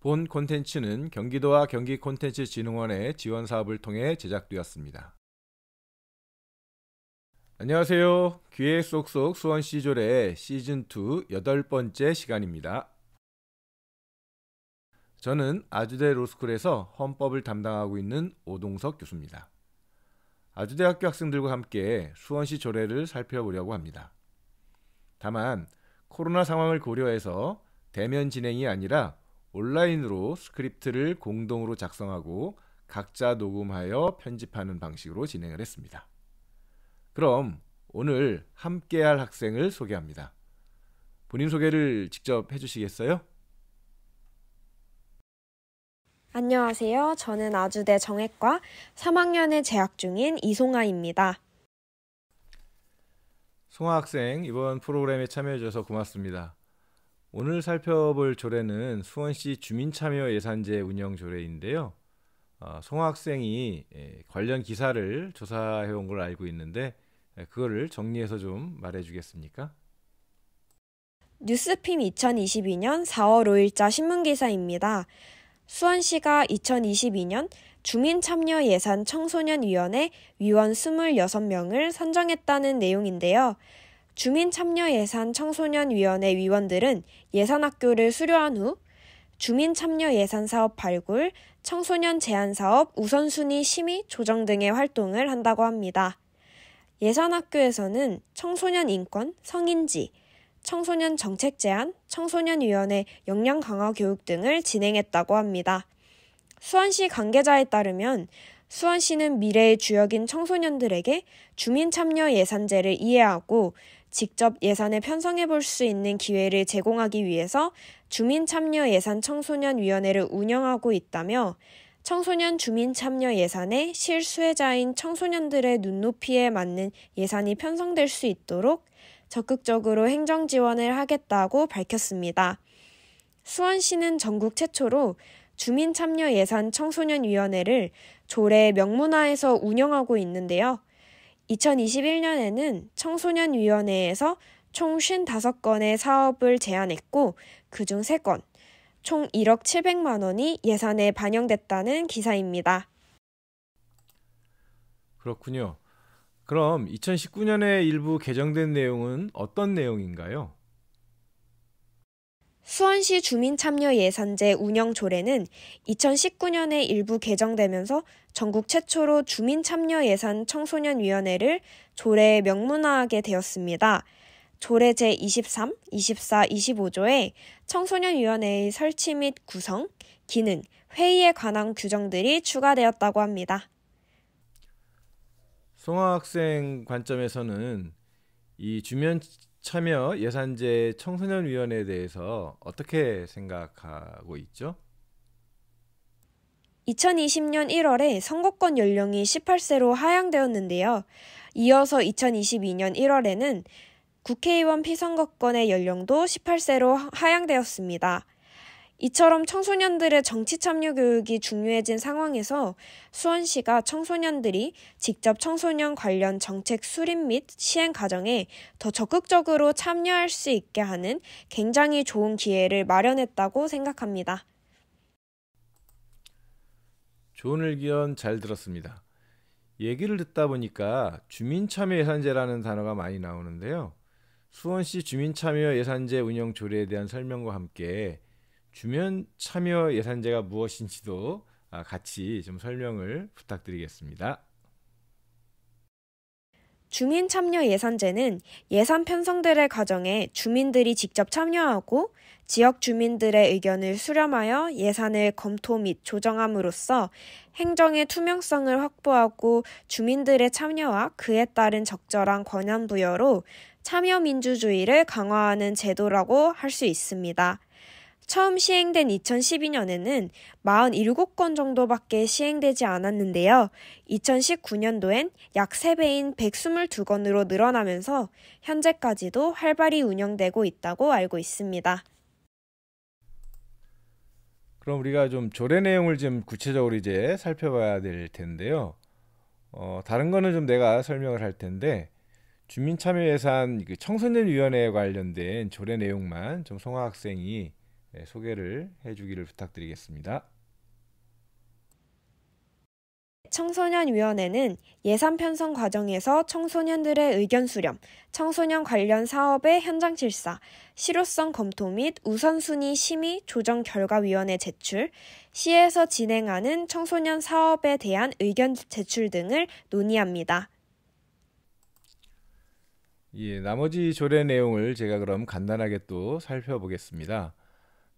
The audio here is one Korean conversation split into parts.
본 콘텐츠는 경기도와 경기콘텐츠진흥원의 지원 사업을 통해 제작되었습니다. 안녕하세요. 귀에 쏙쏙 수원시 조례 시즌2 8번째 시간입니다. 저는 아주대 로스쿨에서 헌법을 담당하고 있는 오동석 교수입니다. 아주대학교 학생들과 함께 수원시 조례를 살펴보려고 합니다. 다만 코로나 상황을 고려해서 대면 진행이 아니라 온라인으로 스크립트를 공동으로 작성하고 각자 녹음하여 편집하는 방식으로 진행을 했습니다. 그럼 오늘 함께할 학생을 소개합니다. 본인 소개를 직접 해주시겠어요? 안녕하세요. 저는 아주대 정액과 3학년에 재학 중인 이송아입니다. 송아 학생, 이번 프로그램에 참여해줘서 고맙습니다. 오늘 살펴볼 조례는 수원시 주민참여예산제 운영 조례인데요. 송아 학생이 관련 기사를 조사해온 걸 알고 있는데 그거를 정리해서 좀 말해주겠습니까? 뉴스핌 2022년 4월 5일자 신문기사입니다. 수원시가 2022년 주민참여예산 청소년위원회 위원 26명을 선정했다는 내용인데요. 주민참여예산 청소년위원회 위원들은 예산학교를 수료한 후 주민참여예산사업 발굴, 청소년 제안사업 우선순위 심의, 조정 등의 활동을 한다고 합니다. 예산학교에서는 청소년 인권, 성인지, 청소년 정책 제안, 청소년위원회 역량 강화 교육 등을 진행했다고 합니다. 수원시 관계자에 따르면 수원시는 미래의 주역인 청소년들에게 주민참여예산제를 이해하고 직접 예산을 편성해 볼 수 있는 기회를 제공하기 위해서 주민참여예산 청소년위원회를 운영하고 있다며 청소년 주민참여예산의 실수혜자인 청소년들의 눈높이에 맞는 예산이 편성될 수 있도록 적극적으로 행정 지원을 하겠다고 밝혔습니다. 수원시는 전국 최초로 주민참여예산 청소년위원회를 조례 명문화해서 운영하고 있는데요. 2021년에는 청소년위원회에서 총 55건의 사업을 제안했고 그중 3건, 총 1억 700만 원이 예산에 반영됐다는 기사입니다. 그렇군요. 그럼 2019년에 일부 개정된 내용은 어떤 내용인가요? 수원시 주민참여예산제 운영조례는 2019년에 일부 개정되면서 전국 최초로 주민참여예산 청소년위원회를 조례에 명문화하게 되었습니다. 조례 제23, 24, 25조에 청소년위원회의 설치 및 구성, 기능, 회의에 관한 규정들이 추가되었다고 합니다. 송아 학생 관점에서는 이 주민 참여 예산제 청소년위원회에 대해서 어떻게 생각하고 있죠? 2020년 1월에 선거권 연령이 18세로 하향되었는데요. 이어서 2022년 1월에는 국회의원 피선거권의 연령도 18세로 하향되었습니다. 이처럼 청소년들의 정치 참여 교육이 중요해진 상황에서 수원시가 청소년들이 직접 청소년 관련 정책 수립 및 시행 과정에 더 적극적으로 참여할 수 있게 하는 굉장히 좋은 기회를 마련했다고 생각합니다. 좋은 의견 잘 들었습니다. 얘기를 듣다 보니까 주민참여예산제라는 단어가 많이 나오는데요. 수원시 주민참여예산제 운영 조례에 대한 설명과 함께 주민참여예산제가 무엇인지도 같이 좀 설명을 부탁드리겠습니다. 주민참여예산제는 예산 편성들의 과정에 주민들이 직접 참여하고 지역 주민들의 의견을 수렴하여 예산을 검토 및 조정함으로써 행정의 투명성을 확보하고 주민들의 참여와 그에 따른 적절한 권한 부여로 참여민주주의를 강화하는 제도라고 할 수 있습니다. 처음 시행된 2012년에는 47건 정도밖에 시행되지 않았는데요. 2019년도엔 약 3배인 122건으로 늘어나면서 현재까지도 활발히 운영되고 있다고 알고 있습니다. 그럼 우리가 좀 조례 내용을 좀 구체적으로 이제 살펴봐야 될 텐데요. 다른 거는 좀 내가 설명을 할 텐데 주민참여예산 청소년위원회에 관련된 조례 내용만 좀 송하 학생이 소개를 해주기를 부탁드리겠습니다. 청소년위원회는 예산 편성 과정에서 청소년들의 의견 수렴, 청소년 관련 사업의 현장 실사, 실효성 검토 및 우선순위 심의 조정 결과위원회 제출, 시에서 진행하는 청소년 사업에 대한 의견 제출 등을 논의합니다. 예, 나머지 조례 내용을 제가 그럼 간단하게 또 살펴보겠습니다.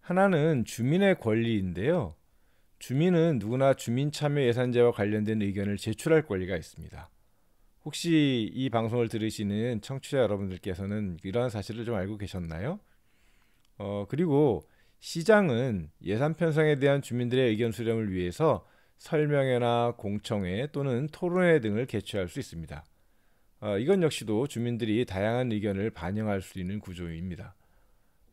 하나는 주민의 권리인데요. 주민은 누구나 주민참여예산제와 관련된 의견을 제출할 권리가 있습니다. 혹시 이 방송을 들으시는 청취자 여러분들께서는 이러한 사실을 좀 알고 계셨나요? 그리고 시장은 예산 편성에 대한 주민들의 의견 수렴을 위해서 설명회나 공청회 또는 토론회 등을 개최할 수 있습니다. 이건 역시도 주민들이 다양한 의견을 반영할 수 있는 구조입니다.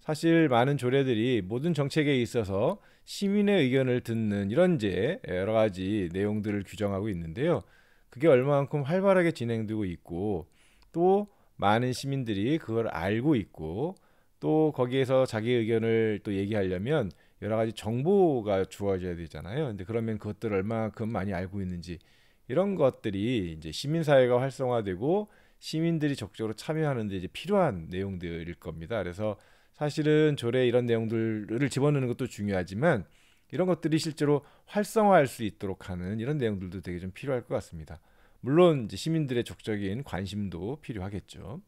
사실 많은 조례들이 모든 정책에 있어서 시민의 의견을 듣는 이런 여러 가지 내용들을 규정하고 있는데요. 그게 얼마만큼 활발하게 진행되고 있고 또 많은 시민들이 그걸 알고 있고 또 거기에서 자기 의견을 또 얘기하려면 여러 가지 정보가 주어져야 되잖아요. 근데 그러면 그것들을 얼마만큼 많이 알고 있는지 이런 것들이 이제 시민사회가 활성화되고 시민들이 적극적으로 참여하는 데 이제 필요한 내용들일 겁니다. 그래서 사실은 조례에 이런 내용들을 집어넣는 것도 중요하지만 이런 것들이 실제로 활성화할 수 있도록 하는 이런 내용들도 되게 좀 필요할 것 같습니다. 물론 이제 시민들의 적극적인 관심도 필요하겠죠.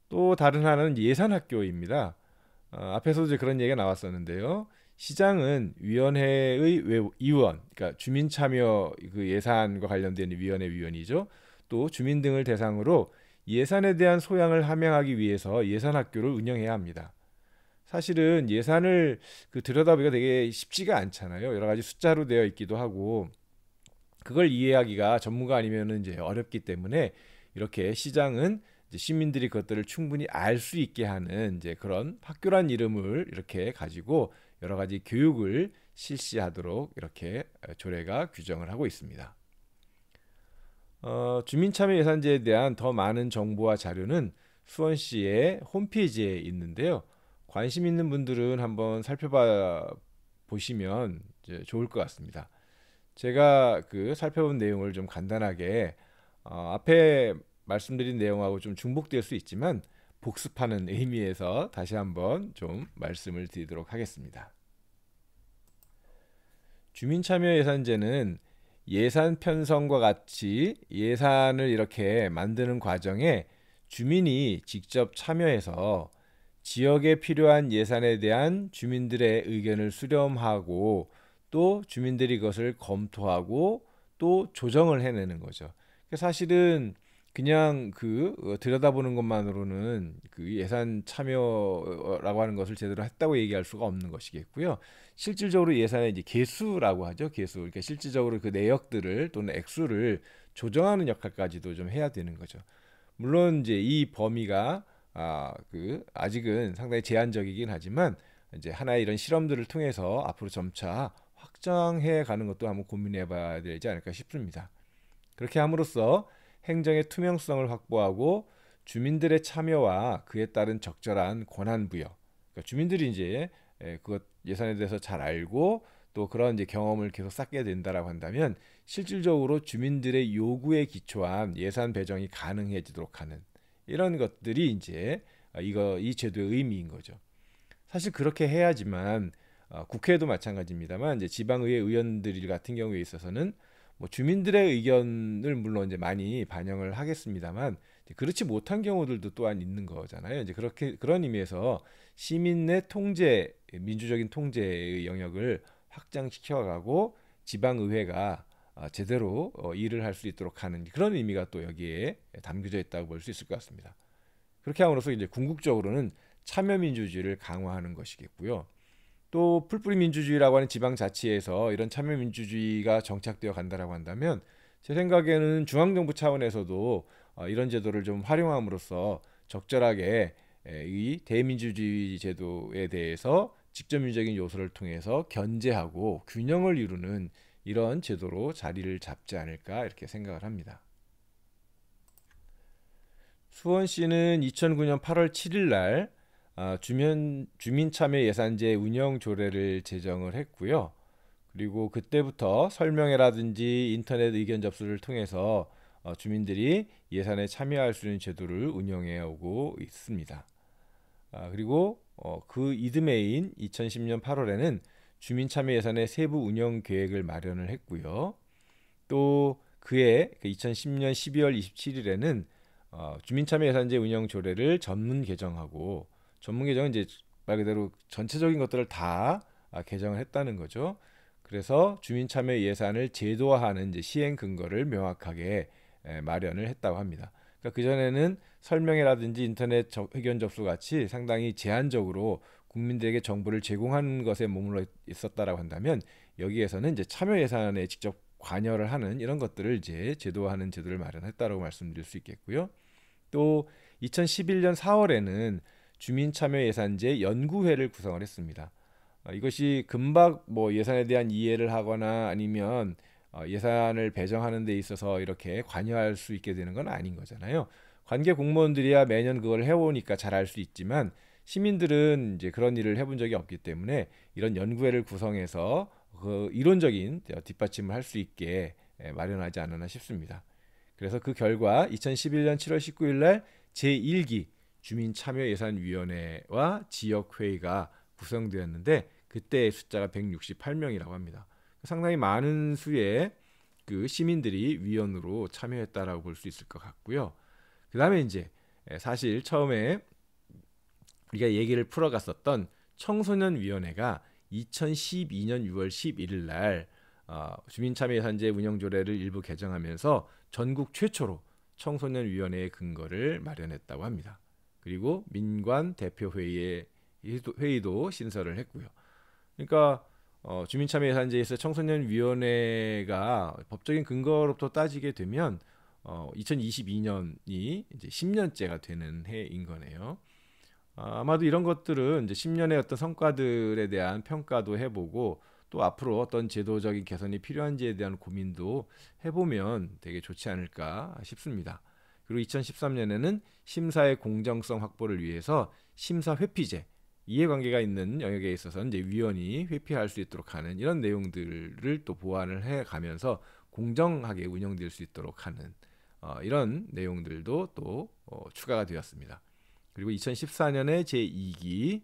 또 다른 하나는 예산학교입니다. 앞에서도 이제 그런 얘기가 나왔었는데요. 시장은 위원회의 위원, 그러니까 주민 참여 그 예산과 관련된 위원회 위원이죠. 또 주민 등을 대상으로 예산에 대한 소양을 함양하기 위해서 예산학교를 운영해야 합니다. 사실은 예산을 들여다보기가 되게 쉽지가 않잖아요. 여러 가지 숫자로 되어 있기도 하고 그걸 이해하기가 전문가 아니면 이제 어렵기 때문에 이렇게 시장은 이제 시민들이 그것들을 충분히 알 수 있게 하는 이제 그런 학교란 이름을 이렇게 가지고 여러 가지 교육을 실시하도록 이렇게 조례가 규정을 하고 있습니다. 주민참여예산제에 대한 더 많은 정보와 자료는 수원시의 홈페이지에 있는데요. 관심 있는 분들은 한번 살펴봐 보시면 이제 좋을 것 같습니다. 제가 살펴본 내용을 좀 간단하게 앞에 말씀드린 내용하고 좀 중복될 수 있지만 복습하는 의미에서 다시 한번 좀 말씀을 드리도록 하겠습니다. 주민참여예산제는 예산 편성과 같이 예산을 이렇게 만드는 과정에 주민이 직접 참여해서 지역에 필요한 예산에 대한 주민들의 의견을 수렴하고 또 주민들이 그것을 검토하고 또 조정을 해내는 거죠. 사실은 그냥 들여다보는 것만으로는 예산 참여라고 하는 것을 제대로 했다고 얘기할 수가 없는 것이겠고요. 실질적으로 예산의 이제 개수라고 하죠. 개수. 그러니까 실질적으로 그 내역들을 또는 액수를 조정하는 역할까지도 좀 해야 되는 거죠. 물론 이제 이 범위가 아직은 상당히 제한적이긴 하지만 이제 하나의 이런 실험들을 통해서 앞으로 점차 확장해 가는 것도 한번 고민해 봐야 되지 않을까 싶습니다. 그렇게 함으로써 행정의 투명성을 확보하고 주민들의 참여와 그에 따른 적절한 권한 부여. 그러니까 주민들이 이제 그것 예산에 대해서 잘 알고 또 그런 이제 경험을 계속 쌓게 된다라고 한다면 실질적으로 주민들의 요구에 기초한 예산 배정이 가능해지도록 하는 이런 것들이 이제 이 제도의 의미인 거죠. 사실 그렇게 해야지만 국회도 마찬가지입니다만 이제 지방의회 의원들 같은 경우에 있어서는 뭐 주민들의 의견을 물론 이제 많이 반영을 하겠습니다만 그렇지 못한 경우들도 또한 있는 거잖아요. 이제 그런 의미에서 시민 내 통제, 민주적인 통제의 영역을 확장시켜가고 지방의회가 제대로 일을 할 수 있도록 하는 그런 의미가 또 여기에 담겨져 있다고 볼 수 있을 것 같습니다. 그렇게 함으로써 이제 궁극적으로는 참여민주주의를 강화하는 것이겠고요. 또 풀뿌리 민주주의라고 하는 지방자치에서 이런 참여민주주의가 정착되어 간다라고 한다면 제 생각에는 중앙정부 차원에서도 이런 제도를 좀 활용함으로써 적절하게 이 대민주주의 제도에 대해서 직접민주적인 요소를 통해서 견제하고 균형을 이루는 이런 제도로 자리를 잡지 않을까 이렇게 생각을 합니다. 수원시는 2009년 8월 7일 날 주민참여예산제 운영 조례를 제정을 했고요. 그리고 그때부터 설명회라든지 인터넷 의견 접수를 통해서 주민들이 예산에 참여할 수 있는 제도를 운영해 오고 있습니다. 그리고 그 이듬해인 2010년 8월에는 주민참여예산의 세부 운영 계획을 마련을 했고요. 또 그해 2010년 12월 27일에는 주민참여예산제 운영 조례를 전문 개정하고, 전문 개정은 이제 말 그대로 전체적인 것들을 다 개정을 했다는 거죠. 그래서 주민참여 예산을 제도화하는 이제 시행 근거를 명확하게 마련을 했다고 합니다. 그러니까 그전에는 설명회라든지 인터넷 의견 접수 같이 상당히 제한적으로 국민들에게 정보를 제공하는 것에 머물러 있었다라고 한다면, 여기에서는 이제 참여 예산에 직접 관여를 하는 이런 것들을 이제 제도화하는 제도를 마련했다라고 말씀드릴 수 있겠고요. 또 2011년 4월에는 주민참여예산제 연구회를 구성을 했습니다. 이것이 금방 뭐 예산에 대한 이해를 하거나 아니면 예산을 배정하는 데 있어서 이렇게 관여할 수 있게 되는 건 아닌 거잖아요. 관계 공무원들이야 매년 그걸 해오니까 잘 알 수 있지만, 시민들은 이제 그런 일을 해본 적이 없기 때문에 이런 연구회를 구성해서 그 이론적인 뒷받침을 할 수 있게 마련하지 않았나 싶습니다. 그래서 그 결과 2011년 7월 19일 날 제1기 주민참여예산위원회와 지역회의가 구성되었는데, 그때의 숫자가 168명이라고 합니다. 상당히 많은 수의 그 시민들이 위원으로 참여했다라고 볼 수 있을 것 같고요. 그 다음에 이제 사실 처음에 우리가 얘기를 풀어갔었던 청소년위원회가 2012년 6월 11일 날 주민참여예산제 운영조례를 일부 개정하면서 전국 최초로 청소년위원회의 근거를 마련했다고 합니다. 그리고 민관 대표회의의 회의도 신설을 했고요. 그러니까 주민참여예산제에서 청소년위원회가 법적인 근거로부터 따지게 되면 2022년이 이제 10년째가 되는 해인 거네요. 아마도 이런 것들은 이제 10년의 어떤 성과들에 대한 평가도 해보고, 또 앞으로 어떤 제도적인 개선이 필요한지에 대한 고민도 해보면 되게 좋지 않을까 싶습니다. 그리고 2013년에는 심사의 공정성 확보를 위해서 심사 회피제, 이해관계가 있는 영역에 있어서 이제 위원이 회피할 수 있도록 하는 이런 내용들을 또 보완을 해가면서 공정하게 운영될 수 있도록 하는 이런 내용들도 또 추가가 되었습니다. 그리고 2014년에 제2기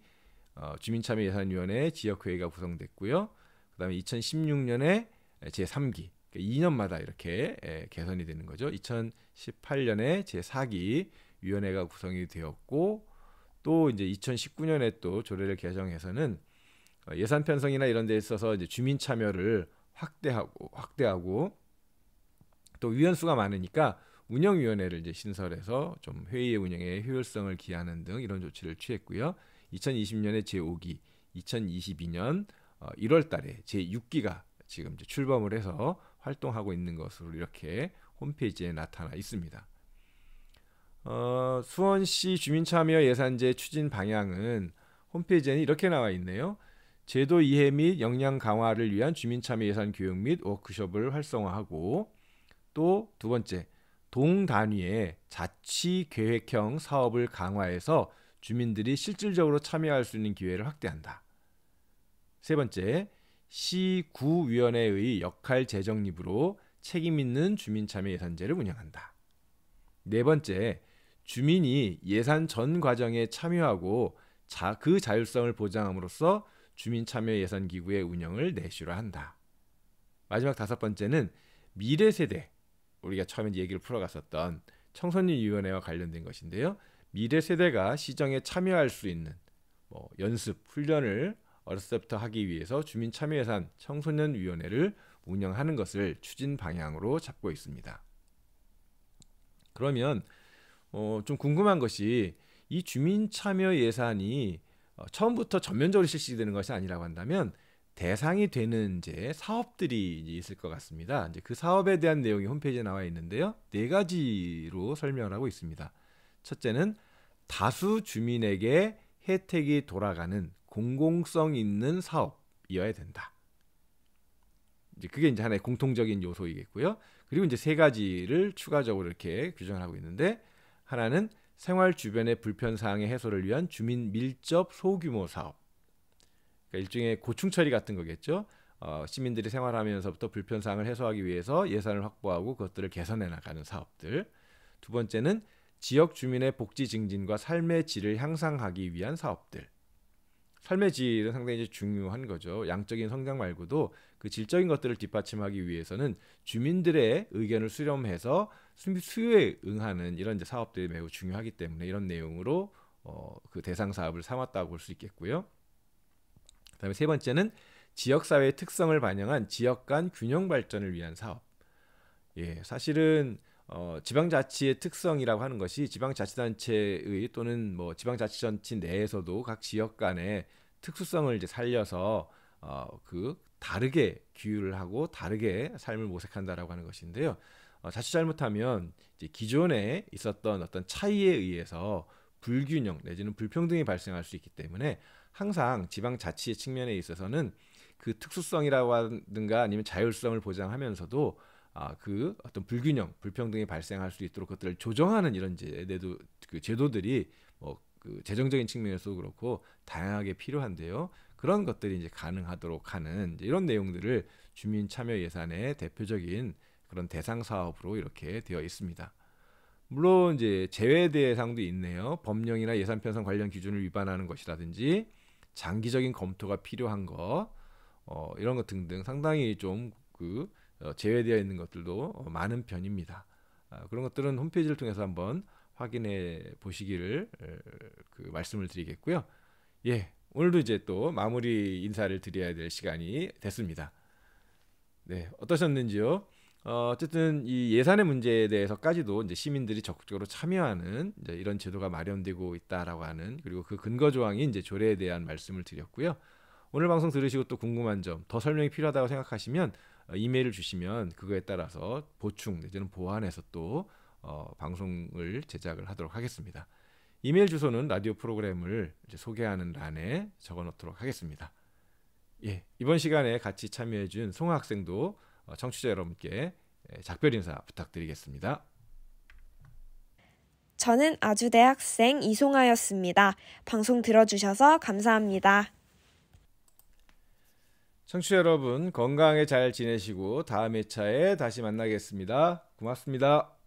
주민참여예산위원회 지역회의가 구성됐고요. 그 다음에 2016년에 제3기, 그러니까 2년마다 이렇게 개선이 되는 거죠. 2018년에 제4기 위원회가 구성이 되었고, 또 이제 2019년에 또 조례를 개정해서는 예산 편성이나 이런 데 있어서 이제 주민 참여를 확대하고 또 위원 수가 많으니까 운영위원회를 이제 신설해서 좀 회의의 운영에 효율성을 기하는 등 이런 조치를 취했고요. 2020년에 제5기, 2022년 1월 달에 제6기가 지금 이제 출범을 해서 활동하고 있는 것으로 이렇게 홈페이지에 나타나 있습니다. 수원시 주민참여 예산제 추진 방향은 홈페이지에는 이렇게 나와 있네요. 제도 이해 및 역량 강화를 위한 주민참여 예산 교육 및 워크숍을 활성화하고, 또 두 번째, 동단위의 자치계획형 사업을 강화해서 주민들이 실질적으로 참여할 수 있는 기회를 확대한다. 세 번째, 시구위원회의 역할 재정립으로 책임 있는 주민참여 예산제를 운영한다. 네 번째, 주민이 예산 전 과정에 참여하고 그 자율성을 보장함으로써 주민참여 예산기구의 운영을 내실화 한다. 마지막 다섯 번째는 미래 세대, 우리가 처음에 얘기를 풀어갔었던 청소년위원회와 관련된 것인데요. 미래 세대가 시정에 참여할 수 있는 연습, 훈련을 어렸을 때부터 하기 위해서 주민참여예산 청소년위원회를 운영하는 것을 추진 방향으로 잡고 있습니다. 그러면 좀 궁금한 것이, 이 주민참여 예산이 처음부터 전면적으로 실시되는 것이 아니라고 한다면 대상이 되는 이제 사업들이 이제 있을 것 같습니다. 이제 그 사업에 대한 내용이 홈페이지에 나와 있는데요. 네 가지로 설명을 하고 있습니다. 첫째는 다수 주민에게 혜택이 돌아가는 공공성 있는 사업이어야 된다. 이제 그게 이제 하나의 공통적인 요소이겠고요. 그리고 이제 세 가지를 추가적으로 이렇게 규정을 하고 있는데, 하나는 생활 주변의 불편 사항의 해소를 위한 주민 밀접 소규모 사업. 그러니까 일종의 고충 처리 같은 거겠죠. 시민들이 생활하면서부터 불편 사항을 해소하기 위해서 예산을 확보하고 그것들을 개선해 나가는 사업들. 두 번째는 지역 주민의 복지 증진과 삶의 질을 향상하기 위한 사업들. 삶의 질은 상당히 이제 중요한 거죠. 양적인 성장 말고도 그 질적인 것들을 뒷받침하기 위해서는 주민들의 의견을 수렴해서 수요에 응하는 이런 이제 사업들이 매우 중요하기 때문에 이런 내용으로 그 대상 사업을 삼았다고 볼 수 있겠고요. 그다음에 세 번째는 지역 사회의 특성을 반영한 지역 간 균형 발전을 위한 사업. 예, 사실은 지방자치의 특성이라고 하는 것이 지방자치단체의 또는 뭐 지방자치단체 내에서도 각 지역 간의 특수성을 이제 살려서 그 다르게 규율을 하고 다르게 삶을 모색한다라고 하는 것인데요. 자칫 잘못하면 이제 기존에 있었던 어떤 차이에 의해서 불균형 내지는 불평등이 발생할 수 있기 때문에 항상 지방자치의 측면에 있어서는 그 특수성이라든가 아니면 자율성을 보장하면서도 그 어떤 불균형, 불평등이 발생할 수 있도록 그것들을 조정하는 이런 그 제도들이 뭐 그 재정적인 측면에서도 그렇고 다양하게 필요한데요. 그런 것들이 이제 가능하도록 하는 이제 이런 내용들을 주민 참여 예산의 대표적인 그런 대상 사업으로 이렇게 되어 있습니다. 물론 이제 제외 대상도 있네요. 법령이나 예산 편성 관련 기준을 위반하는 것이라든지 장기적인 검토가 필요한 것, 이런 것 등등 상당히 좀 제외되어 있는 것들도 많은 편입니다. 그런 것들은 홈페이지를 통해서 한번 확인해 보시기를 말씀을 드리겠고요. 예, 오늘도 이제 또 마무리 인사를 드려야 될 시간이 됐습니다. 네, 어떠셨는지요? 어쨌든 이 예산의 문제에 대해서까지도 이제 시민들이 적극적으로 참여하는 이제 이런 제도가 마련되고 있다라고 하는 그리고 그 근거 조항이 이제 조례에 대한 말씀을 드렸고요. 오늘 방송 들으시고 또 궁금한 점, 더 설명이 필요하다고 생각하시면 이메일을 주시면 그거에 따라서 보충 내지는 보완해서 또 방송을 제작을 하도록 하겠습니다. 이메일 주소는 라디오 프로그램을 이제 소개하는欄에 적어놓도록 하겠습니다. 예, 이번 시간에 같이 참여해준 송하 학생도 청취자 여러분께 작별 인사 부탁드리겠습니다. 저는 아주대학생 이송하였습니다. 방송 들어주셔서 감사합니다. 청취자 여러분 건강하게 잘 지내시고 다음 회차에 다시 만나겠습니다. 고맙습니다.